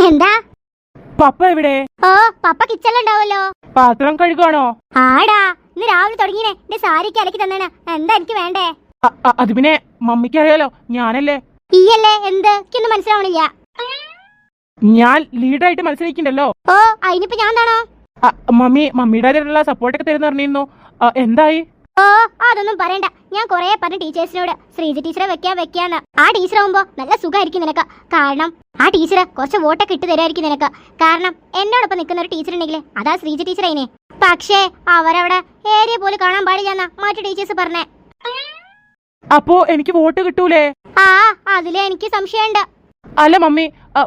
എന്താ പപ്പ എവിടെ? ഓ പപ്പ കിച്ചണിലുണ്ടാവല്ലോ. പാത്രം കഴുകുവാണോ? ആടാ, ഇന്ന് രാവിലെ തുടങ്ങിയേ എന്റെ സാരിക്ക് അലക്കി തന്നേണ്. എന്താ എനിക്ക് വേണ്ടേ? അത് പിന്നെ മമ്മിക്ക് അറിയാലോ, ഞാനല്ലേ. ഈയല്ലേ എന്ത് എനിക്കൊന്നും മനസ്സിലാവണില്ല. ഞാൻ ലീഡറായിട്ട് മത്സരിക്കണ്ടല്ലോ. ഓ അതിനിപ്പോ ഞാൻ എന്താണോ? മമ്മിയുടെ സപ്പോർട്ടൊക്കെ തരുന്ന പറഞ്ഞിരുന്നു. എന്തായി? ഓ അതൊന്നും പറയണ്ട. ഞാൻ കൊറേ പറഞ്ഞ ടീച്ചേഴ്സിനോട് ശ്രീജ ടീച്ചറെ വെക്കാന്ന്. ആ ടീച്ചർ ആവുമ്പോ നല്ല സുഖമായിരിക്കും നിനക്ക്. കാരണം ആ ടീച്ചർ കുറച്ച് വോട്ടൊക്കെ ഇട്ട് തരുമായിരിക്കും നിനക്ക്. കാരണം എന്നോടൊപ്പം നിൽക്കുന്ന ഒരു ടീച്ചർ ഉണ്ടെങ്കിൽ അതാ ശ്രീജ ടീച്ചർ അതിനെ. പക്ഷേ അവരവിടെ ഏരിയ പോലും കാണാൻ പാടില്ലെന്നാ മറ്റു ടീച്ചേഴ്സ് പറഞ്ഞേ. അപ്പോ എനിക്ക് വോട്ട് കിട്ടൂലേ? ആ അതിലെ എനിക്ക് സംശയമുണ്ട്. അല്ല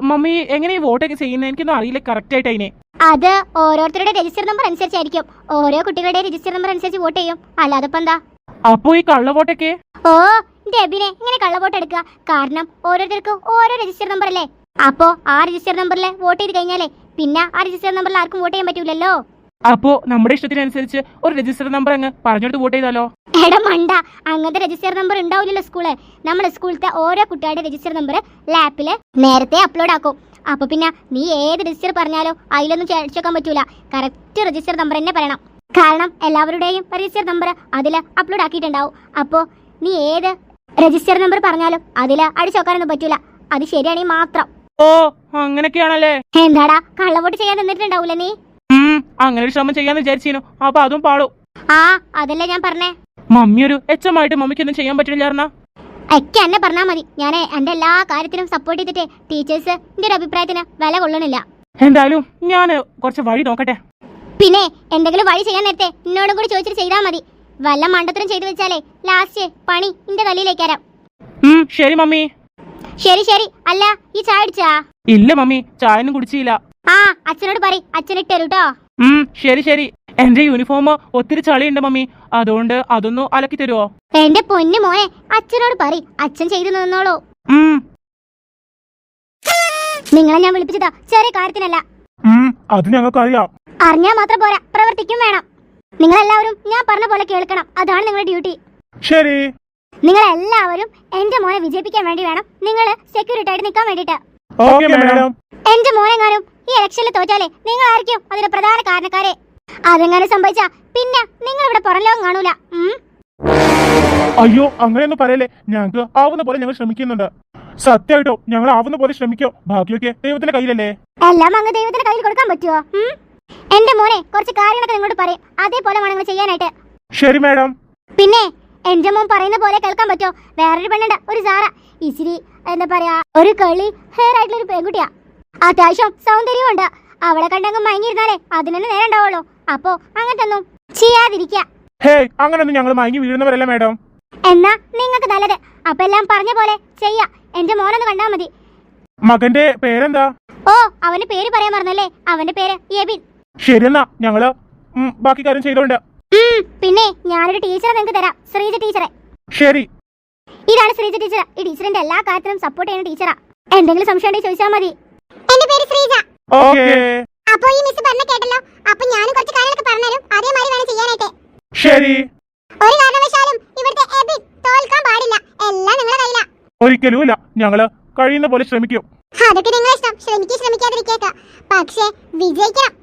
മമ്മി എങ്ങനെ ഈ വോട്ടൊക്കെ ചെയ്യുന്നത്? എനിക്കൊന്നും അറിയില്ല കറക്റ്റ് ആയിട്ട് അതിനെ. അത് ഓരോരുത്തരുടെ രജിസ്റ്റർ നമ്പർ അനുസരിച്ചായിരിക്കും. ഓരോ കുട്ടികളുടെ രജിസ്റ്റർ നമ്പർ അനുസരിച്ച് വോട്ട് ചെയ്യും. അല്ലാതെ ഇപ്പൊ എന്താ? അപ്പോ ഈ കള്ള വോട്ടൊക്കെ? ഓ ഡെബിനെ ഇങ്ങനെ കള്ള വോട്ട് എടുക്കുക. കാരണം ഓരോരുത്തർക്കും ഓരോ രജിസ്റ്റർ നമ്പർ അല്ലേ. അപ്പോ ആ രജിസ്റ്റർ നമ്പറിൽ വോട്ട് ചെയ്ത് കഴിഞ്ഞാലേ പിന്നെ ആ രജിസ്റ്റർ നമ്പറിൽ ആർക്കും വോട്ട് ചെയ്യാൻ പറ്റൂലല്ലോ. അപ്പോ നമ്മുടെ ഇഷ്ടത്തിനനുസരിച്ച് ഒരു രജിസ്റ്റർ നമ്പർ അങ്ങ് പറഞ്ഞെടുത്ത് വോട്ട് ചെയ്താലോ? എടാ മണ്ട, അങ്ങനത്തെ രജിസ്റ്റർ നമ്പർ ഉണ്ടാവില്ലല്ലോ സ്കൂള്. നമ്മുടെ സ്കൂളത്തെ ഓരോ കുട്ടികളുടെ രജിസ്റ്റർ നമ്പർ ലാപ്പില് നേരത്തെ അപ്ലോഡ് ആക്കും. അപ്പൊ പിന്നെ നീ ഏത് രജിസ്റ്റർ പറഞ്ഞാലോ അതിലൊന്നും ചേർച്ചേക്കാൻ പറ്റൂല. കറക്റ്റ് രജിസ്റ്റർ നമ്പർ തന്നെ പറയണം. കാരണം എല്ലാവരുടെയും രജിസ്റ്റർ നമ്പർ അതിൽ അപ്ലോഡ് ആക്കിയിട്ടുണ്ടാവും. അപ്പോ നീ ഏത് രജിസ്റ്റർ നമ്പർ പറഞ്ഞാലും അതിൽ അടിച്ചോക്കാനൊന്നും പറ്റൂല. അത് ശരിയാണെങ്കിൽ മാത്രം. ഓ അങ്ങനെയൊക്കെയാണല്ലേ. എന്താടാ കള്ളവോട്ട് ചെയ്യാൻ നിന്നിട്ടുണ്ടാവൂല നീ? അങ്ങനെ ഒരു ശ്രമം ചെയ്യാന്ന് വിചാരിച്ചിരുന്നു. അപ്പൊ അതും പാടും. ആ അതല്ലേ ഞാൻ പറഞ്ഞേ. മമ്മി ഒരു എച്ചമായിട്ട് മമ്മിക്കൊന്നും ചെയ്യാൻ പറ്റില്ല. ഒക്കെ എന്നെ പറഞ്ഞാൽ മതി. ഞാൻ എന്റെ എല്ലാ കാര്യത്തിനും സപ്പോർട്ട് ചെയ്തിട്ട് ടീച്ചേഴ്സ് എന്റെ ഒരു അഭിപ്രായത്തിന് വില കൊള്ളണില്ല. എന്തായാലും ഞാൻ കുറച്ച് വഴി നോക്കട്ടെ. പിന്നെ എന്തെങ്കിലും വഴി ചെയ്യാൻ നേരത്തെ എന്നോടും കൂടി ചോദിച്ചിട്ട് ചെയ്താൽ മതി. വല്ല മണ്ടത്തരം ചെയ്തു വെച്ചാലേ ലാസ്റ്റ് പണി എന്റെ തലയിലേക്ക് വരാം. ശരി മമ്മി. ശരി. അല്ല ഈ ചായ അടിച്ചാ? ഇല്ല മമ്മി, ചായ ഒന്നും കുടിച്ചില്ല. ആ അച്ഛനോട് പറയ്, അച്ഛൻ ഇട്ടരുട്ടോ. ശരി. എന്റെ യൂണിഫോം ഒത്തിരി ചളിയുണ്ട് മമ്മി, അതുകൊണ്ട് അതൊന്ന് അലക്കി തരുവോ? എന്റെ പൊന്നു മോനെ, അച്ഛനോട് പറയ്, അച്ഛൻ ചെയ്തു നിന്നോളൂ. നിങ്ങളെ ഞാൻ വിളിപ്പിച്ചതാ ചെറിയ കാര്യത്തിനല്ല. അത് ഞങ്ങൾക്കറിയാം. അറിഞ്ഞാൽ മാത്രം പോരാ, പ്രവർത്തിക്കും വേണം. നിങ്ങളെല്ലാവരും ഞാൻ പറഞ്ഞ പോലെ കേൾക്കണം. അതാണ് നിങ്ങളുടെ ഡ്യൂട്ടി. ശരി. നിങ്ങളെല്ലാവരും എന്റെ മോനെ വിജയിപ്പിക്കാൻ വേണ്ടി വേണം നിങ്ങൾ സെക്യൂരിറ്റി ആയിട്ട് നിൽക്കാൻ വേണ്ടിട്ട്. എന്റെ മോനെങ്ങാനും ഈ ഇലക്ഷനിൽ തോറ്റാലേ നിങ്ങളായിരിക്കും അതിന്റെ പ്രധാന കാരണക്കാരെ. അതെങ്ങനെ സംഭവിച്ചാ പിന്നെ നിങ്ങൾ ഇവിടെ പുറം ലോകം കാണൂല. അയ്യോ അങ്ങനെയൊന്നും പറയല്ലേ. ഞങ്ങൾക്ക് ആവുന്ന പോലെ ഞങ്ങൾ ശ്രമിക്കുന്നുണ്ട്. സത്യമായിട്ടോ ഞങ്ങൾ ആവുന്ന പോലെ ശ്രമിക്കോ. ബാക്കിയൊക്കെ ദൈവത്തിന്റെ കയ്യിലല്ലേ. എല്ലാം അങ്ങ് ദൈവത്തിന്റെ കയ്യിൽ കൊടുക്കാൻ പറ്റുമോ? എന്റെ മോനെ കുറച്ച് കാര്യങ്ങളൊക്കെ നിങ്ങളോട് പറയും. അതേപോലെ വേണം നിങ്ങൾ ചെയ്യാനായിട്ട്. ശരി മാഡം. പിന്നെ എന്റെ മോൻ പറയുന്ന പോലെ കേൾക്കാൻ പറ്റോ? വേറൊരു പെണ്ണുണ്ട്, ഒരു സാറ. ഇച്ചിരി എന്താ പറയാ ഒരു കളി ഹെയർ ആയിട്ടുള്ള ഒരു പെൺകുട്ടിയാ. അത്യാവശ്യം സൗന്ദര്യമുണ്ട്. അവളെ കണ്ടങ്ങ് മയങ്ങിയിരുന്നാലേ അതിനെ നേരം ഉണ്ടാവുള്ളൂ. അപ്പോ അങ്ങനത്തെ ഒന്നും ചെയ്യാതിരിക്ക. അങ്ങനൊന്നും ഞങ്ങൾ മയങ്ങി വീഴുന്നവരല്ല മാഡം. എന്നാ നിങ്ങൾക്ക് നല്ലത്. അപ്പൊ എല്ലാം പറഞ്ഞ പോലെ ചെയ്യാ. എന്റെ മോനൊന്ന് കണ്ടാ മതി. മകന്റെ പേരെന്താ? ഓ അവന്റെ പേര് പറയാൻ മറന്നല്ലേ. അവന്റെ പേര് എബിൻ. ശരിയെന്നാ ഞങ്ങള് ബാക്കി കാര്യം ചെയ്തോണ്ട്. പിന്നെ ഞാനൊരു ടീച്ചറെ നിങ്ങൾക്ക് തരാം, ശ്രീജ ടീച്ചറെ. ശരി. ഇതാണ് ശ്രീജ ടീച്ചർ. ഈ ടീച്ചറിന്റെ എല്ലാ കാര്യത്തിനും സപ്പോർട്ട് ചെയ്യുന്ന ടീച്ചറാ. എന്തെങ്കിലും സംശയം ഉണ്ടെങ്കിൽ ചോദിച്ചാൽ മതി. എന്റെ പേര് ശ്രീജ. അപ്പൊ ഈ മിസ് പറഞ്ഞ കേട്ടല്ലോ. അപ്പൊ ഞാനും കുറച്ച് കാര്യങ്ങളൊക്കെ പറഞ്ഞുതരും. അതേമാതിരി വേണം ചെയ്യാനായിട്ട്. ശരി. ഒരു കാരണവശാലും ഇവിടുത്തെ എബിൻ തോൽക്കാൻ പാടില്ല. എല്ലാം നിങ്ങളുടെ കയ്യിലാ. ഒരിക്കലുമില്ല. ഞങ്ങള് കഴിയുന്ന പോലെ ശ്രമിക്കും. അതൊക്കെ നിങ്ങളെ ഇഷ്ടം. ശ്രമിക്കാതിരിക്കേക്ക. പക്ഷേ വിജയിക്കണം.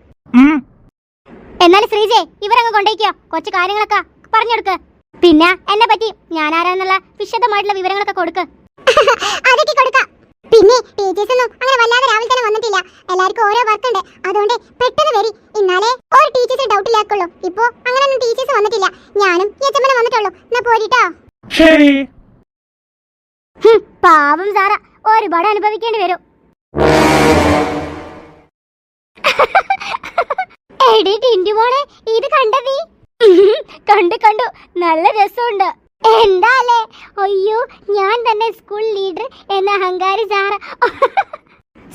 എന്നാലും ശ്രീജെ ഇവരങ്ങ് കൊണ്ടേക്കോ. കുറച്ച് കാര്യങ്ങളൊക്കെ പറഞ്ഞെടുക്ക്. പിന്നെ എന്നെ പറ്റി ഞാൻ ആരാന്നുള്ള വിശദമായിട്ടുള്ള വിവരങ്ങളൊക്കെ കൊടുക്ക്. അതൊക്കെ കൊടുക്കാം. പിന്നെ ടീച്ചേഴ്സ് ഒന്നും അങ്ങനെ വല്ലാതെ രാവിലെ തന്നെ വന്നിട്ടില്ല. എല്ലാവർക്കും ഓരോ വർക്ക് ഉണ്ട്. അതുകൊണ്ട് പെട്ടെന്ന് വരി. ഇന്നാലേ ഒരു ടീച്ചേഴ്സ് ഡൗട്ട് ഇല്ലാക്കുള്ളൂ. ഇപ്പോ അങ്ങനെയൊന്നും ടീച്ചേഴ്സ് വന്നിട്ടില്ല. ഞാനും യജമാനെ വന്നിട്ടുള്ളൂ. എന്നാ പോരിട്ടോ. ശരി. പാവം സാറ ഒരുപാട് അനുഭവിക്കേണ്ടി വരും. എടി ടിൻഡു മോളെ, ഇത് കണ്ടതീ? കണ്ടു. നല്ല രസമുണ്ട്. എന്താലേ? അയ്യോ ഞാൻ തന്നെ സ്കൂൾ ലീഡർ എന്ന അഹങ്കാരി സാറ.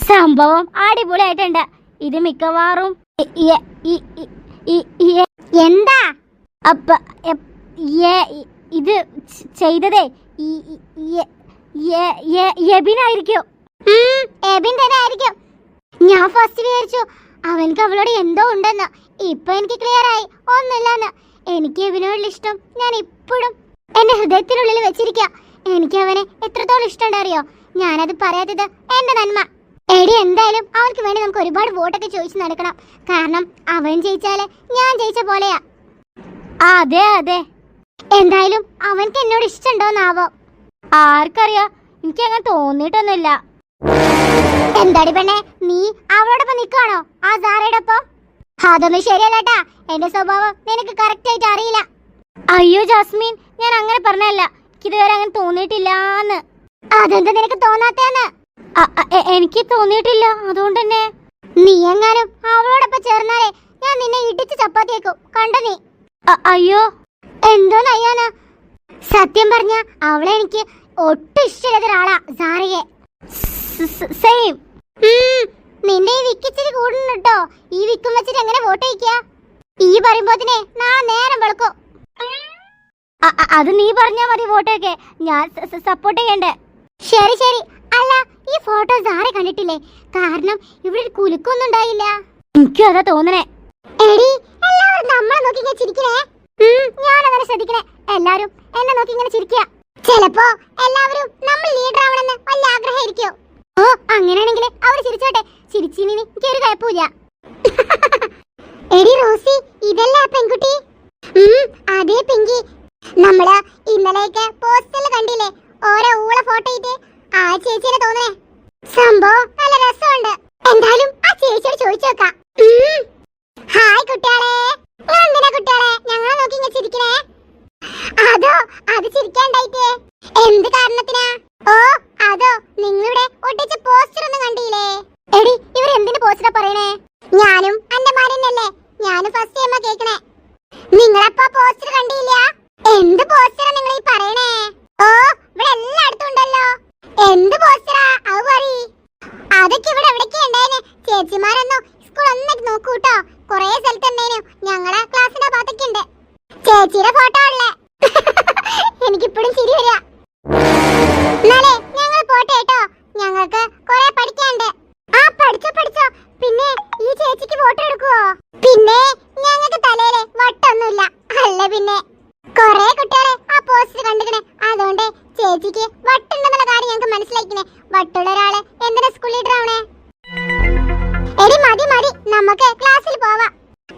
സംഭവം അടിപൊളിയായിട്ടുണ്ട്. ഇത് മിക്കവാറും എന്താ ഇത് ചെയ്തതേ എബിനായിരിക്കും. എബിൻ തന്നെ ആയിരിക്കും. ഞാൻ ഫസ്റ്റ് വിചാരിച്ചു അവൻക്ക് അവളോട് എന്തോ ഉണ്ടെന്ന്. ഇപ്പൊ എനിക്ക് ക്ലിയർ ആയി ഒന്നുമില്ലെന്ന്. എനിക്ക് എബിനോടുള്ള ഇഷ്ടം ഞാൻ ഇപ്പോഴും എന്റെ ഹൃദയത്തിനുള്ളിൽ വെച്ചിരിക്കുക. എനിക്ക് അവനെ എത്രത്തോളം ഇഷ്ടമുണ്ട് അറിയോ? ഞാനത് പറയാത്തത് എന്റെ നന്മ. എടി എന്തായാലും അവർക്ക് വേണ്ടി നമുക്ക് ഒരുപാട് വോട്ടൊക്കെ ചോദിച്ചു നടക്കണം. കാരണം അവൻ ജയിച്ചാല് ഞാൻ ജയിച്ച പോലെയാ. അതെ അതെ. എന്തായാലും അവൻക്ക് എന്നോട് ഇഷ്ടമുണ്ടോന്നാവോ? ആർക്കറിയാ, എനിക്ക് അങ്ങനെ തോന്നിയിട്ടൊന്നുമില്ല. എന്താടി പെണ്ണെ, നീ അവളോടൊപ്പം നിൽക്കുകയാണോ ആ സാറയുടെ ഒപ്പം? അതൊന്നും ശരിയല്ലേട്ടാ, എന്റെ സ്വഭാവം നിനക്ക് കറക്റ്റ് ആയിട്ട് അറിയില്ല. അയ്യോ ജാസ്മിൻ, ഞാൻ അങ്ങനെ പറഞ്ഞല്ല, എനിക്കിതുവരെ അങ്ങനെ തോന്നിയിട്ടില്ലാന്ന്. അതെന്താ നിനക്ക് തോന്നാത്തേന്ന്? എനിക്ക് തോന്നിയിട്ടില്ല, അതുകൊണ്ട് തന്നെ. നീ എങ്ങാനും അവളോടൊപ്പം ചേർന്നാലേ ഞാൻ നിന്നെ ഇടിച്ച് ചപ്പാത്തിയേക്കും, കണ്ട നീ. അയ്യോ, എന്തോന്ന് അയ്യാനാ? സത്യം പറഞ്ഞ അവളെ എനിക്ക് ഒട്ടും ഇഷ്ടമില്ലാത്ത ഒരാളാ സാറയെ. സെയിം. നിന്റെ ഈ വിക്കിച്ചിരി കൂടുന്നുട്ടോ. ഈ വിക്കും വെച്ചിട്ട് എങ്ങനെ വോട്ട് ചെയ്യിക്ക? ഈ പറയുമ്പോതിനെ നേരം വെളുക്കും. അത് നീ പറഞ്ഞാ മതി, വോട്ടൊക്കെ ഞാൻ സപ്പോർട്ട് ചെയ്യണ്ടേ? ശരി ശരി. അല്ല, ഈ ഫോട്ടോ സാറെ കണ്ടിട്ടില്ലേ? കാരണം ഇവിടെ ഒരു കുലുക്കൊന്നും ഉണ്ടായില്ല. എനിക്കും അതാ തോന്നണേ. എടി, എല്ലാവരും നമ്മളെ നോക്കി ഇങ്ങനെ ചിരിക്കണേ. ഞാനങ്ങനെ ശ്രദ്ധിക്കണേ. എല്ലാരും എന്നെ നോക്കി ഇങ്ങനെ ചിരിക്കുക. ചിലപ്പോ എല്ലാവരും നമ്മൾ ലീഡർ ആവണമെന്ന് വല്ല ആഗ്രഹമായിരിക്കോ? ഓ, അങ്ങനെയാണെങ്കിൽ അവർ ചിരിച്ചോട്ടെ. ചിരിച്ചിനി എനിക്കൊരു കുഴപ്പമില്ല. എടി റോസി, ഇതല്ലേ ആ പെൺകുട്ടി? അതേ പിങ്കി. നമ്മള് ഇന്നലെയൊക്കെ പോസ്റ്ററിൽ കണ്ടില്ലേ ഓരോ ഊള ഫോട്ടോ ഇട്ട്? ആ ചേച്ചിയെ തോന്നണേ. സംഭവം നല്ല രസമുണ്ട്. എന്തായാലും ആ ചേച്ചിയോട് ചോദിച്ചു നോക്കാം. ഹായ് കുട്ടികളെ. എന്തിനാ കുട്ടികളെ ഞങ്ങളെ നോക്കി ഇങ്ങനെ ചിരിക്കണേ? അതോ, അത് ചിരിക്കാണ്ടായിട്ടേ എന്ത് കാരണത്തിനാ? ഓ അതോ, നിങ്ങളുടെ ഒട്ടിച്ച പോസ്റ്റർ ഒന്നും കണ്ടില്ലേ? എടി, ഇവർ എന്തിന്റെ പോസ്റ്ററാ പറയണേ? ഞാനും എന്റെ മാരനല്ലേ, ഞാനും ഫസ്റ്റ് ടൈമാ കേക്കണേ. നിങ്ങളപ്പോ പോസ്റ്റർ കണ്ടില്ല? എന്ത് പോസ്റ്ററാ നിങ്ങൾ ഈ പറയണേ? ഓ, ഇവിടെ എല്ലായിടത്തും ഉണ്ടല്ലോ. എന്ത് പോസ്റ്ററാ അത് പറയ്. അതൊക്കെ ഇവിടെ എവിടേക്കാ ഉണ്ടായിന്? ചേച്ചിമാരൊന്നും സ്കൂൾ ഒന്നിട്ട് നോക്കൂട്ടോ. കൊറേ സ്ഥലത്ത് ഉണ്ടായിനു. ഞങ്ങളെ ക്ലാസ്സിന്റെ ഭാഗത്തൊക്കെ ഉണ്ട് ചേച്ചിയുടെ ഫോട്ടോ ഉള്ളേ. എനിക്കിപ്പോഴും ചിരി വരിക. എന്നാലേ ഞങ്ങൾ പോട്ടെ കേട്ടോ, ഞങ്ങൾക്ക് കൊറേ പഠിക്കാണ്ട്. ആ പഠിച്ചോ. പിന്നെ ഈ ചേച്ചിക്ക് ഫോട്ടോ എടുക്കുവോ? പിന്നെ ഞങ്ങൾക്ക് തലയില് വട്ടൊന്നുമില്ല. അല്ല പിന്നെ കൊറേ കുട്ടികളെ ആ പോസ്റ്റർ കണ്ടിക്കണേ. അതുകൊണ്ട് ചേച്ചിക്ക് വട്ടുണ്ടെന്നുള്ള കാര്യം ഞങ്ങൾക്ക് മനസ്സിലാക്കിക്കണേ. വട്ടുള്ള ഒരാള് എന്തിനാ സ്കൂൾ ലീഡർ ആവണേ? എടി മതി, നമുക്ക് ക്ലാസ്സിൽ പോവാം.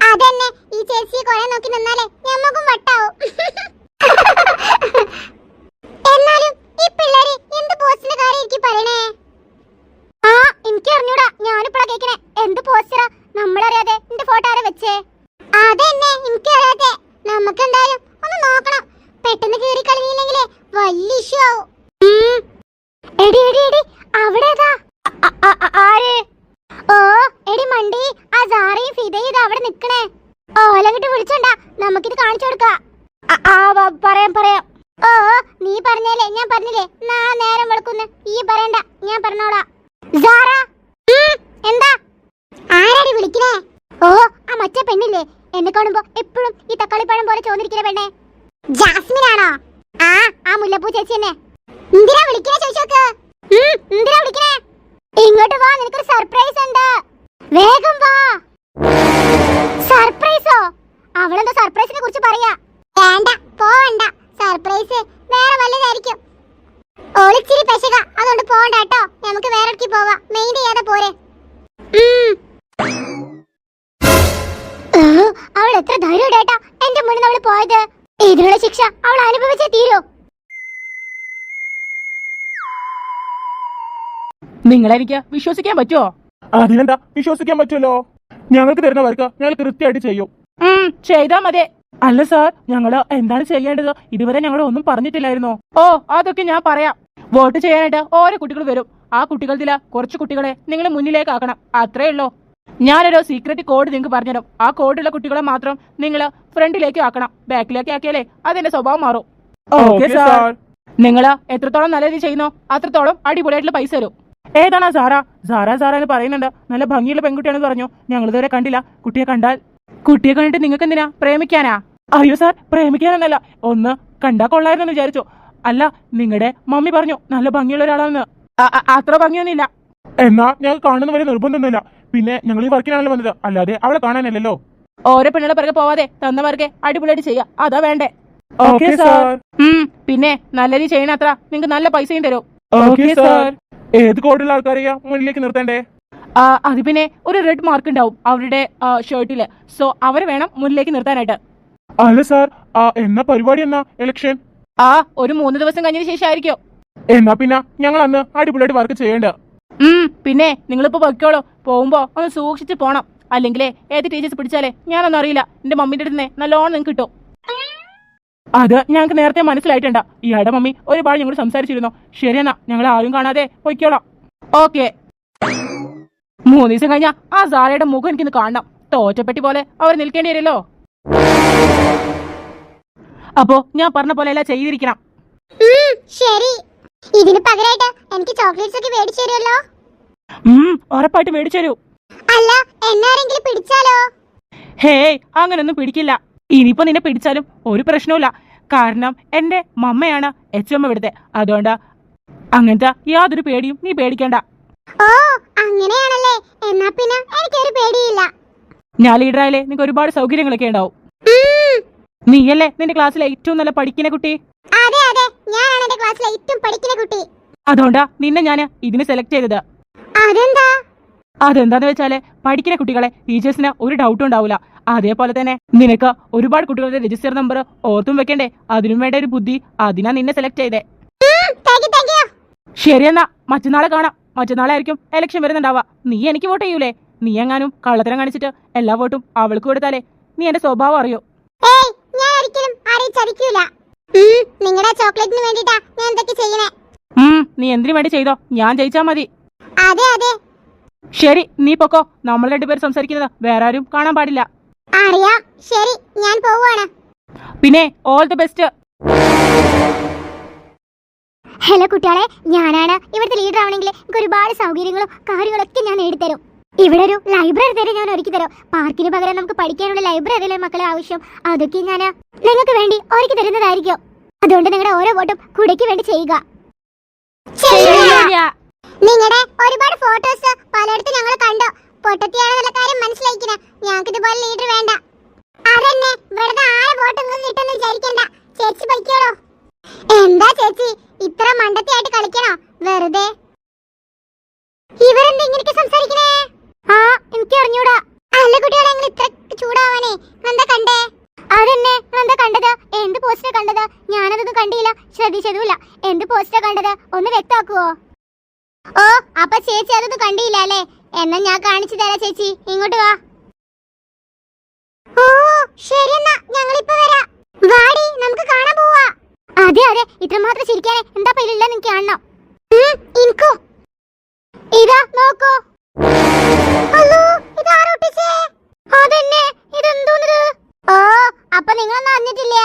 അതന്നെ, ഈ ചേച്ചിയെ കൊറേ നോക്കി നിന്നാലേ ഞമ്മക്കും വട്ടാവും. എന്നാലും ഈ പിള്ളേര് എന്ത് പോസ്റ്റിന്റെ കാര്യം എനിക്ക് പറയണേ? ആ, എനിക്ക് അറിഞ്ഞൂടാ. ഞാനിപ്പോഴാ കേക്കണേ. എന്ത് പോസ്റ്ററാ? നമ്മളറിയാതെ എന്റെ ഫോട്ടോ ആരെ വെച്ചേ? അതെന്നെ എനിക്കറിയാതെ. നമുക്ക് എന്തായാലും ഒന്ന് നോക്കണം. പെട്ടെന്ന് കീറി കളഞ്ഞില്ലെങ്കിലേ വലിയ ഇഷ്യൂ ആവും. എടി അവിടേതാ? ആര്? ഓ എടി മണ്ടി, ആ സാറയും ഫിദയും ഇത് അവിടെ നിക്കണേ. ഓലങ്ങിട്ട് വിളിച്ചോണ്ടാ, നമുക്കിത് കാണിച്ചു കൊടുക്കാം. പറയാം. ഓ, നീ പറഞ്ഞേലേ, ഞാൻ പറഞ്ഞില്ലേ നേരം വെളുക്കുന്നു. ഈ പറയണ്ട, ഞാൻ പറഞ്ഞോളാം. സാറ, എന്താ? ആരാടി വിളിക്കണേ? ഓ, ആ മറ്റേ പെണ്ണില്ലേ, എന്നെ കാണുമ്പോ എപ്പോഴും ഈ തക്കാളിപ്പഴം പോലെ ചോദിരിക്കുന്ന പെണ്ണെ. ജാസ്മിൻ ആണോ? ആ മുല്ലപ്പൂ ചേച്ചി തന്നെ. എന്തിനാ വിളിക്കണേ ചോദിച്ചോക്ക്. എന്തിനാ വിളിക്കണേ? ഇങ്ങോട്ട് വാ, നിനക്കൊരു സർപ്രൈസ് ഉണ്ട്. വേഗം വാ. സർപ്രൈസോ? അവളെന്തോ സർപ്രൈസിനെ കുറിച്ച് പറയാ. വേണ്ട, പോവണ്ട. സർപ്രൈസ് വേറെ വല്ലതായിരിക്കും. ഒളിച്ചിരി പെശക, അതുകൊണ്ട് പോവണ്ട കേട്ടോ. നമുക്ക് വേറെ ഇടയ്ക്ക് പോവാം. മെയിൻ ചെയ്യാതെ പോരെ. അവൾ എത്ര ധൈര്യമായിട്ടാ എന്റെ മുന്നിൽ അവള് പോയത്. ഇതിനുള്ള ശിക്ഷ അവൾ അനുഭവിച്ചേ തീരൂ. നിങ്ങളെനിക്ക് വിശ്വസിക്കാൻ പറ്റുമോ? അതിനെന്താ, വിശ്വസിക്കാൻ പറ്റുമല്ലോ. ഞങ്ങൾക്ക് തരുന്ന വർക്ക് ഞങ്ങൾ കൃത്യമായിട്ട് ചെയ്യും. ചെയ്താ മതി. അല്ല സാർ, ഞങ്ങള് എന്താണ് ചെയ്യേണ്ടത്? ഇതുവരെ ഞങ്ങൾ ഒന്നും പറഞ്ഞിട്ടില്ലായിരുന്നോ? ഓ, അതൊക്കെ ഞാൻ പറയാം. വോട്ട് ചെയ്യാനായിട്ട് ഓരോ കുട്ടികൾ വരും. ആ കുട്ടികളിൽ കുറച്ച് കുട്ടികളെ നിങ്ങൾ മുന്നിലേക്ക് ആക്കണം. അത്രേ ഉള്ളൂ. ഞാനൊരു സീക്രട്ട് കോഡ് നിങ്ങൾക്ക് പറഞ്ഞുതരും. ആ കോഡുള്ള കുട്ടികളെ മാത്രം നിങ്ങൾ ഫ്രണ്ടിലേക്ക് ആക്കണം. ബാക്കിലേക്ക് ആക്കിയാലേ അതിന്റെ സ്വഭാവം മാറും. Okay sir. നിങ്ങൾ എത്രത്തോളം നല്ല രീതി ചെയ്യുന്നോ അത്രത്തോളം അടിപൊളിയായിട്ടുള്ള പൈസ തരും. ഏതാണോ സാറ എന്ന് പറയുന്നുണ്ട്. നല്ല ഭംഗിയുള്ള പെൺകുട്ടിയാണെന്ന് പറഞ്ഞു. ഞങ്ങൾ ഇതുവരെ കണ്ടില്ല. കുട്ടിയെ കണ്ടിട്ട് നിങ്ങൾക്ക് എന്തിനാ? പ്രേമിക്കാനാ? അയ്യോ സാർ, പ്രേമിക്കാനൊന്നല്ല, ഒന്ന് കണ്ടാ കൊള്ളായിരുന്നു വിചാരിച്ചു. അല്ല, നിങ്ങളുടെ മമ്മി പറഞ്ഞു നല്ല ഭംഗിയുള്ള ഒരാളാണെന്ന്. അത്ര ഭംഗിയൊന്നുമില്ല. എന്നാ ഞങ്ങൾ കാണുന്ന വരെ നിർബന്ധമൊന്നുമില്ല. പിന്നെ ഞങ്ങൾ ഈ വർക്കിനാണല്ലോ വന്നത്, അല്ലാതെ അവളെ കാണാനല്ലല്ലോ. ഓരോ പെണ്ണുകളെ പിറകെ പോവാതെ തന്നവർക്ക് അടിപൊളിയായിട്ട് ചെയ്യാം. അതാ വേണ്ടേ? Okay sir. പിന്നെ നല്ല രീതി ചെയ്യണ അത്ര നിങ്ങൾക്ക് നല്ല പൈസയും തരും. Okay sir. ഏത് കോഡുള്ള ആൾക്കാരെയാ മുന്നിലേക്ക് നിർത്തേണ്ടേ? അത് പിന്നെ ഒരു റെഡ് മാർക്ക് ഉണ്ടാവും അവരുടെ ഷർട്ടില്. സോ അവരെ വേണം മുന്നിലേക്ക് നിർത്താനായിട്ട്. അല്ല സാർ, എന്നാ പരിപാടി എന്നാ ഇലക്ഷൻ? ഒരു 3 ദിവസം കഴിഞ്ഞതിന് ശേഷം ആയിരിക്കും. എന്നാ പിന്നെ ഞങ്ങൾ അന്ന് അടിപൊളിയായിട്ട് വർക്ക് ചെയ്യേണ്ട. പിന്നെ നിങ്ങളിപ്പോ പൊയ്ക്കോളൂ. പോകുമ്പോ ഒന്ന് സൂക്ഷിച്ച് പോണം. അല്ലെങ്കിലേ ഏത് ടീച്ചേഴ്സ് പിടിച്ചാലേ ഞാനൊന്നും അറിയില്ല. എന്റെ മമ്മിന്റെ അടുത്ത് നല്ലോണം നിങ്ങൾക്ക് കിട്ടും. അത് ഞങ്ങൾക്ക് നേരത്തെ മനസ്സിലായിട്ടുണ്ട്. ഇയാളുടെ മമ്മി ഒരുപാട് ഞങ്ങൾ സംസാരിച്ചിരുന്നു. ശരിയെന്നാ, ഞങ്ങൾ ആരും കാണാതെ പൊയ്ക്കോളാം. ഓക്കെ. 3 ദിവസം കഴിഞ്ഞാ ആ സാറയുടെ മുഖം എനിക്കൊന്ന് കാണണം. തോറ്റപ്പെട്ടി പോലെ അവർ നിൽക്കേണ്ടി വരുമല്ലോ. അപ്പോ ഞാൻ പറഞ്ഞ പോലെ എല്ലാം ചെയ്തിരിക്കണം. ശരി. ഇതിന് പകരമായിട്ട് എനിക്ക് ചോക്ലേറ്റ്സ് ഒക്കെ മേടിച്ചു തരുമല്ലോ? ഉറപ്പായിട്ട് മേടിച്ചു തരൂ. അല്ല, എന്നാരെങ്കിലും പിടിച്ചാലോ? ഹേയ്, അങ്ങനൊന്നും പിടിക്കില്ല. ഇനിയിപ്പോ നിന്നെ പിടിച്ചാലും ഒരു പ്രശ്നവുമില്ല. കാരണം എന്റെ മമ്മയാണ് HM ഇവിടുത്തെ. അതുകൊണ്ട് അങ്ങനത്തെ യാതൊരു പേടിയും നീ പേടിക്കണ്ട. ഓ, അങ്ങനെയാണല്ലേ? എന്നാ പിന്നെ എനിക്കൊരു പേടിയില്ല. ഞാൻ ലീഡറായാലേ നിനക്ക് ഒരുപാട് സൗകര്യങ്ങളൊക്കെ ഉണ്ടാവും. നീയല്ലേ നിന്റെ ക്ലാസ്സിലെ ഏറ്റവും നല്ല പഠിക്കുന്ന കുട്ടി? അതെ അതെ, ഞാനാണ് എന്റെ ക്ലാസ്സിലെ ഏറ്റവും പഠിക്കുന്ന കുട്ടി. അതുകൊണ്ടാ നിന്നെ ഞാൻ ഇതിന് സെലക്ട് ചെയ്തത്. അതെന്താ? അതെന്താന്ന് വെച്ചാല് പഠിക്കുന്ന കുട്ടികളെ ടീച്ചേഴ്സിന് ഒരു ഡൗട്ടും ഉണ്ടാവില്ല. അതേപോലെ തന്നെ നിനക്ക് ഒരുപാട് കുട്ടികളുടെ രജിസ്റ്റർ നമ്പർ ഓർത്തും വെക്കണ്ടേ? അതിനും വേണ്ട ഒരു ബുദ്ധി. അതിനാ നിന്നെ സെലക്ട് ചെയ്തേ. ശരിയെന്നാ, മറ്റന്നാളെ കാണാം. മറ്റന്നാളായിരിക്കും എലക്ഷൻ വരുന്നുണ്ടാവാ. നീ എനിക്ക് വോട്ട് ചെയ്യൂലേ? നീ എങ്ങാനും കള്ളത്തരം കാണിച്ചിട്ട് എല്ലാ വോട്ടും അവൾക്ക് കൊടുത്താലേ നീ എന്റെ സ്വഭാവം അറിയോ? നിങ്ങളുടെ ചോക്ലേറ്റിന് വേണ്ടിട്ടാ ഞാൻ എന്തൊക്കെ ചെയ്യണേ. നീ എന്തിനു വേണ്ടി ചെയ്തോ, ഞാൻ ജയിച്ചാ മതി. അതെ അതെ. ശരി, നീ പൊക്കോ. നമ്മൾ രണ്ടുപേരും സംസാരിക്കുന്നത് വേറെ ആരും കാണാൻ പാടില്ല. അറിയാം. ശരി, ഞാൻ പോവാണ്. പിന്നെ ഓൾ ദി ബെസ്റ്റ്. ഹലോ കുട്ടികളെ, ഞാനാണ് ഇവിടുത്തെ ലീഡർ. ആവണമെങ്കിൽ എനിക്ക് ഒരുപാട് സൗകര്യങ്ങളും കാര്യങ്ങളൊക്കെ ഞാൻ നേടിത്തരും. ഇവിടെ ഒരു ലൈബ്രറി തരെ ഞാൻ ഒരുക്കി തരും. പാർക്കിന് പകരം നമുക്ക് പഠിക്കാനുള്ള ലൈബ്രറിയിലെ മക്കളെ ആവശ്യം. അതൊക്കെ ഞാൻ നിങ്ങൾക്ക് വേണ്ടി ഒരുക്കി തരുന്നതായിരിക്കും. അതുകൊണ്ട് നിങ്ങളുടെ ഓരോ വോട്ടും കുടയ്ക്ക് വേണ്ടി ചെയ്യുക. നിങ്ങളുടെ ഒരുപാട് ഫോട്ടോസ് പലയിടത്തും ഞങ്ങൾ കണ്ടു. പൊട്ടത്തിയാണെന്നുള്ള കാര്യം മനസ്സിലാക്കിന്. ഞങ്ങൾക്ക് ഇതുപോലെ ലീഡർ വേണ്ട. അതന്നെ, വെറുതെ ആരെ വോട്ടൊന്നും കിട്ടുമെന്ന് വിചാരിക്കണ്ട. ചേച്ചി പൊയ്ക്കോളൂ. എന്താ ചേച്ചി ഇത്ര മണ്ടത്തിയായിട്ട് കളിക്കണോ വെറുതെ? ഇവരെന്താ ഇങ്ങനെയൊക്കെ സംസാരിക്കണേ? എനിക്ക് അറിഞ്ഞൂടാ. അല്ല കുട്ടികളെ, നിങ്ങൾ ഇത്ര ചൂടാവാനേ എന്താ കണ്ടേ? അതന്നെ, എന്താ കണ്ടത്? എന്ത് പോസ്റ്റർ കണ്ടത്? ഞാനതൊന്നും കണ്ടില്ല, ശ്രദ്ധിച്ചതുമില്ല. എന്ത് പോസ്റ്റർ കണ്ടത് ഒന്ന് വ്യക്തമാക്കുവോ? ഓ, അപ്പൊ ചേച്ചി അതൊന്നും കണ്ടില്ല അല്ലേ? എന്നാ ഞാൻ കാണിച്ചു തരാം. ചേച്ചി ഇങ്ങോട്ട് വാ. ഓ ശരിയെന്നാ, ഞങ്ങളിപ്പോ വരാം. വാടി, നമുക്ക് കാണാൻ പോവാ. അതെ അതെ, ഇത്രമാത്രം ചിരിക്കാനേ എന്താ പേരില്ലെന്ന് എനിക്ക് കാണണം. എനിക്കോ ഇതാ നോക്കൂ. ഹലോ, ഇതാരൊട്ടിച്ചേ? അതന്നെ, ഇതെന്തോന്നത്? ഓ, അപ്പൊ നിങ്ങളൊന്നും അറിഞ്ഞിട്ടില്ല?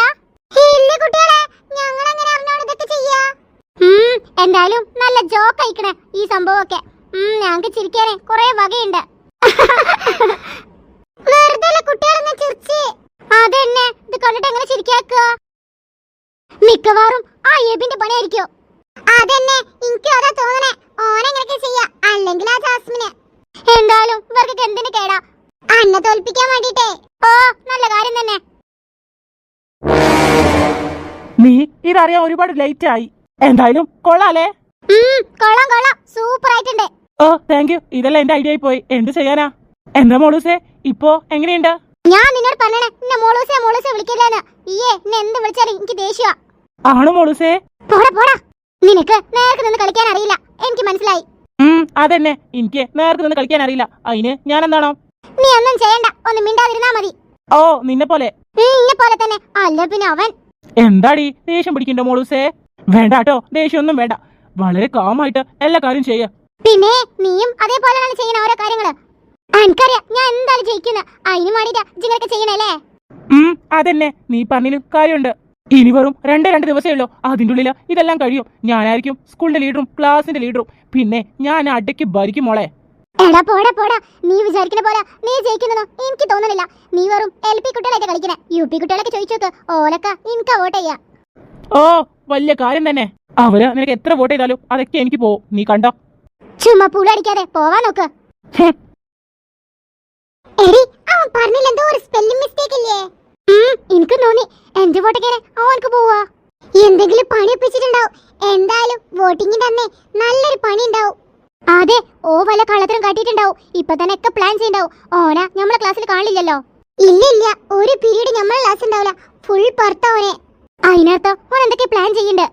ഇല്ല കുട്ടികളെ, ഞങ്ങൾ എങ്ങനെ അറിഞ്ഞോണ്ട് ഇതൊക്കെ ചെയ്യാ? എന്തായാലും നല്ല ജോക്ക് അയക്കണേ ഈ സംഭവമൊക്കെ. ഞങ്ങൾക്ക് ചിരിക്കാനേ കുറെ വകയുണ്ട്. വെറുതെ കുട്ടികളൊന്നും ചിരിച്ച്. അതന്നെ, ഇത് കണ്ടിട്ട് എങ്ങനെ ചിരിക്കാക്കുക? മിക്കവാറും ആ ഏബിന്റെ പണിയായിരിക്കും. അതന്നെ, എനിക്കും അതാ തോന്നണേ. ഓനെങ്ങനെയൊക്കെ ചെയ്യാ, അല്ലെങ്കിൽ ആ ജാസ്മിന്. എന്തായാലും ഇവർക്കൊക്കെ എന്തിനു കേടാ? അന്നെ തോൽപ്പിക്കാൻ വേണ്ടിട്ടേ. ഓ, നല്ല കാര്യം തന്നെ. നീ ഇതറിയാൻ ഒരുപാട് ലേറ്റ് ആയി. എന്തായാലും കൊള്ളാലേ? കൊള്ളാം കൊള്ളാം, സൂപ്പർ ആയിട്ടുണ്ട്. ഓ താങ്ക് യു. ഇതെല്ലാം എന്റെ ഐഡിയ ആയി പോയി. എന്ത് ചെയ്യാനാ? എന്താ മോളൂസേ, ഇപ്പോ എങ്ങനെയുണ്ട്? ഞാൻ നിന്നോട് പറഞ്ഞേ എന്നെ മോളൂസെ മോളൂസെ വിളിക്കില്ലെന്ന്. ഈയേ എന്നെ എന്ത് വിളിച്ചാലും എനിക്ക് ദേഷ്യ. ആണോ മോളൂസേ? പോടാ പോടാ, നിനക്ക് നേർക്ക് നിന്ന് കളിക്കാൻ അറിയില്ല, എനിക്ക് മനസ്സിലായി. അതന്നെ, എനിക്ക് നേർക്ക് നിന്ന് കളിക്കാൻ അറിയില്ല. അതിന് ഞാൻ എന്താണോ? നീ ഒന്നും ചെയ്യണ്ട, ഒന്ന് മിണ്ടാതിരുന്നാ മതി. ഓ, നിന്നെ പോലെ. നിന്നെ പോലെ തന്നെ. അല്ല പിന്നെ അവൻ എന്താടി ദേഷ്യം പിടിക്കണ്ടോ മോളൂസേ? വേണ്ട കേട്ടോ, ദേഷ്യമൊന്നും വേണ്ട. വളരെ കാമായിട്ട് എല്ലാ കാര്യം ചെയ്യ. പിന്നെ നീയും അതേപോലെയാണ് ചെയ്യുന്ന ഓരോ കാര്യങ്ങള്. എനിക്കറിയാം ഞാൻ എന്തായാലും ജയിക്കുന്ന. അതിന് വേണ്ടിട്ടാ ഇങ്ങനെയൊക്കെ ചെയ്യണല്ലേ? അതന്നെ, നീ പറഞ്ഞതിലും കാര്യമുണ്ട്. ഇനി വെറും രണ്ട് ദിവസമേ ഉള്ളൂ. അതിൻ്റെ ഉള്ളിൽ ഇതെല്ലാം കഴിയും. ഞാനായിരിക്കും സ്കൂളിന്റെ ലീഡറും ക്ലാസിന്റെ ലീഡറും. പിന്നെ ഞാൻ അടയ്ക്ക് ഭരിക്കും മോളെ. എടാ പോടാ പോടാ, നീ വിചാരിക്കുന്ന പോലെ നീ ജയിക്കുന്നതോ എനിക്ക് തോന്നുന്നില്ല. നീ വെറും LP കുട്ടികളായിട്ട് കളിക്കണേ. UP കുട്ടികളൊക്കെ ചോദിച്ചു നോക്ക്, ഓലക്ക എനിക്ക് വോട്ട് ചെയ്യാ. ഓ, വലിയ കാര്യം തന്നെ. അവര് നിനക്ക് എത്ര വോട്ട് ചെയ്താലും അതൊക്കെ എനിക്ക് പോവും. നീ കണ്ടോ? ചുമ്മാ പൂളടിക്കാതെ പോവാൻ നോക്ക്. എടി, അവൻ പറഞ്ഞില്ല എന്തോ ഒരു സ്പെല്ലിംഗ് മിസ്റ്റേക്ക് ഇല്ലേ? എനിക്ക് തോന്നി എന്റെ വോട്ടൊക്കെ അവനക്ക് പോവാ. എന്തെങ്കിലും പണി ഒപ്പിച്ചിട്ടുണ്ടാവും. എന്തായാലും വോട്ടിങ്ങിന്റെ അന്നേ നല്ലൊരു പണി ഉണ്ടാവും. അതെ, ഓ വല്ല കള്ളത്തരം കാട്ടിയിട്ടുണ്ടാവും. ഇപ്പൊ തന്നെ ഒക്കെ പ്ലാൻ ചെയ്യണ്ടാവും. ഓന നമ്മളെ ക്ലാസ്സിൽ കാണില്ലല്ലോ. ഇല്ല, ഒരു പീരീഡ് നമ്മളെ ക്ലാസ് ഉണ്ടാവില്ല. ഫുൾ പുറത്താ ഓനെ. അതിനർത്ഥം ഓൻ എന്തൊക്കെ പ്ലാൻ ചെയ്യണ്ട്.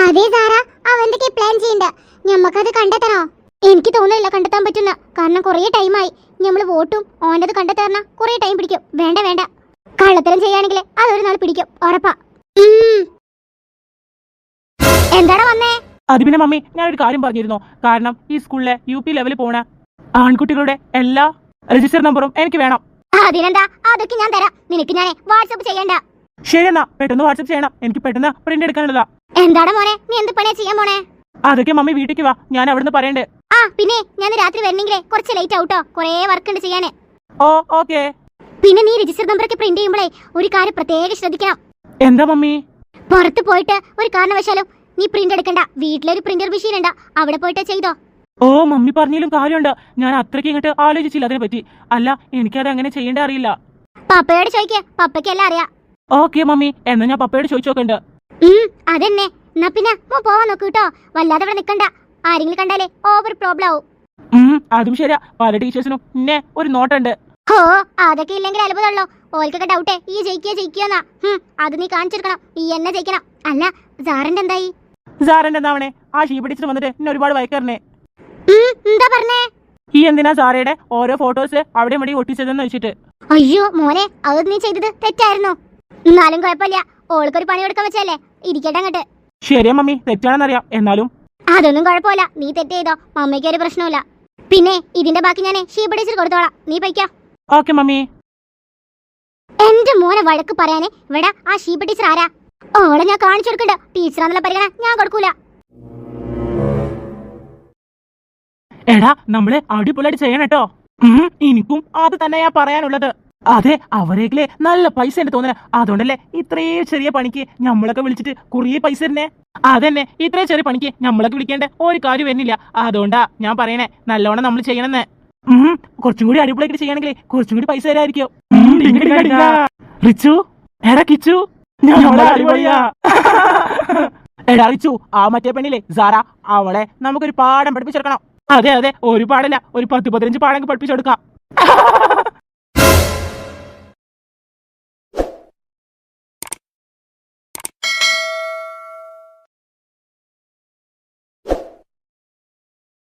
അതെ സാറാ, അവൻ എന്തൊക്കെ പ്ലാൻ ചെയ്യണ്ട. ഞമ്മക്കത് കണ്ടെത്തണോ? എനിക്ക് തോന്നുന്നില്ല കണ്ടെത്താൻ പറ്റുന്ന. കാരണം കുറേ ടൈമായി. നമ്മൾ വോട്ടും ഓൻ്റെത് കണ്ടെത്താറ കുറേ ടൈം പിടിക്കും. വേണ്ട, കള്ളത്തരം ചെയ്യുകയാണെങ്കിൽ അതൊരു നാൾ പിടിക്കും, ഉറപ്പാ. എന്താടാ വന്നേ? അത് പിന്നെ മമ്മി, ഞാനൊരു കാര്യം പറഞ്ഞിരുന്നു. കാരണം ഈ സ്കൂളിലെ UP ലെവലിൽ പോണ ആൺകുട്ടികളുടെ എല്ലാ രജിസ്റ്റർ നമ്പറും എനിക്ക് വേണം. അതിനെന്താ, അതൊക്കെ ഞാൻ തരാം. നിനക്ക് ഞാൻ വാട്സപ്പ് ചെയ്യണ്ട. ശരി എന്നാ, പെട്ടെന്ന് വാട്സപ്പ് ചെയ്യണം. എനിക്ക് പെട്ടെന്ന് പ്രിന്റ് എടുക്കാനുള്ളതാ. എന്താടാ മോനെ, നീ എന്ത് പണിയാ ചെയ്യാൻ പോണേ? അതൊക്കെ മമ്മി വീട്ടിലേക്ക് വാ, ഞാൻ അവിടുന്ന് പറയണ്ടേ. ആ പിന്നെ ഞാൻ രാത്രി വരണമെങ്കിലേ കുറച്ച് ലേറ്റ് ആവട്ടോ. കുറേ വർക്ക് ഉണ്ട് ചെയ്യാന്. ഓ ഓക്കെ. പിന്നെ നീ രജിസ്റ്റർ നമ്പറൊക്കെ പ്രിന്റ് ചെയ്യുമ്പോഴേ ഒരു കാര്യം പ്രത്യേകം ശ്രദ്ധിക്കണം. എന്താ മമ്മി? പുറത്ത് പോയിട്ട് ഒരു കാരണവശാലും നീ പ്രിന്റ് എടുക്കണ്ട. വീട്ടിലൊരു പ്രിന്റർ മെഷീൻ ഉണ്ട്, അവിടെ പോയിട്ട് ചെയ്തോ. ഓ മമ്മി പറഞ്ഞാലും കാര്യമുണ്ട്. ഞാൻ അത്രയ്ക്ക് ഇങ്ങോട്ട് ആലോചിച്ചില്ല അതിനെ പറ്റി. അല്ല, എനിക്കത് അങ്ങനെ ചെയ്യേണ്ട അറിയില്ല. പപ്പയോട് ചോദിക്കേ, പപ്പയ്ക്കെല്ലാം അറിയാം. ഓക്കെ മമ്മി, എന്നാ ഞാൻ പപ്പയോട് ചോദിച്ചു നോക്കണ്ട്. അതെന്നെ. എന്നാ പിന്നെ പോവാൻ നോക്കൂ കേട്ടോ. വല്ലാതെ ഇവിടെ നിക്കണ്ട. ആരെങ്കിലും കണ്ടാലേ ഓവർ പ്രോബ്ലം ആവും. അതും ശരിയാ. പല ടീച്ചേഴ്സിനും ഇന്നെ ഒരു നോട്ടുണ്ട്. ഓ അതൊക്കെ ഇല്ലെങ്കിൽ അത്ഭുതമുള്ളൂ. ഓൽക്കൊക്കെ ഡൗട്ടേ ഈ ജയിക്കോന്നാ. അത് നീ കാണിച്ചെടുക്കണം. ഈ എന്നെ ജയിക്കണം. അല്ല, സാറിന്റെ എന്തായി? സാറിന്റെ എന്താവണേ? ആ ഷീ പിടിച്ചിട്ട് വന്നിട്ട് എന്നെ ഒരുപാട് വയക്കറിനെ. എന്താ പറഞ്ഞേ? ഈ എന്തിനാ സാറയുടെ ഓരോ ഫോട്ടോസ് അവിടെ ഇവിടെ ഒട്ടിച്ചതെന്ന് വെച്ചിട്ട്. അയ്യോ മോനെ, അത് നീ ചെയ്തത് തെറ്റായിരുന്നു. എന്നാലും കുഴപ്പമില്ല. ഓൾക്കൊരു പണി കൊടുക്കാൻ വെച്ചല്ലേ, ഇരിക്കട്ടെ അങ്ങോട്ട്. ശരിയാ മമ്മി, തെറ്റാണെന്നറിയാം. എന്നാലും അതൊന്നും കുഴപ്പമില്ല. നീ തെറ്റ് ചെയ്തോ, മമ്മിക്ക് ഒരു പ്രശ്നമില്ല. പിന്നെ ഇതിന്റെ ബാക്കി ഞാൻ ഷീ പിടിച്ചിട്ട് കൊടുത്തോളാം. നീ പൈക്കോ. Okay mummy. എന്റെ മോനെ വഴക്ക് പറയാനേ ഇവിടെ ആ ഷീപ്പ് ടീച്ചർ ആരാ? ഓളെ ഞാൻ കാണിച്ചു കൊടുക്കണ്ട. ടീച്ചറാന്നുള്ള പരിഗണന ഞാൻ കൊടുക്കൂല. എടാ, നമ്മള് അടിപൊളിയായിട്ട് ചെയ്യണം കേട്ടോ. എനിക്കും അത് തന്നെയാ പറയാനുള്ളത്. അതെ, അവരേക്കിലെ നല്ല പൈസ ഉണ്ട് തോന്നണേ. അതുകൊണ്ടല്ലേ ഇത്രയും ചെറിയ പണിക്ക് നമ്മളൊക്കെ വിളിച്ചിട്ട് കുറേ പൈസ തരുന്നേ. അതന്നെ, ഇത്രയും ചെറിയ പണിക്ക് നമ്മളൊക്കെ വിളിക്കേണ്ട ഒരു കാര്യം വരുന്നില്ല. അതുകൊണ്ടാ ഞാൻ പറയണേ, നല്ലോണം നമ്മൾ ചെയ്യണമെന്ന്. കുറച്ചും കൂടി അടിപൊളിയായിട്ട് ചെയ്യണമെങ്കിൽ കുറച്ചും കൂടി പൈസ തരായിരിക്കും. റിച്ചു, എടാ കിച്ചു, എടാ റിച്ചു, ആ മറ്റേ പെണ്ണില്ലേ സാറ, അവളെ നമുക്കൊരു പാഠം പഠിപ്പിച്ചെടുക്കണം. അതെ, ഒരു പാടല്ല, ഒരു 10-15 പാഠങ്ങൾ പഠിപ്പിച്ചെടുക്കാം.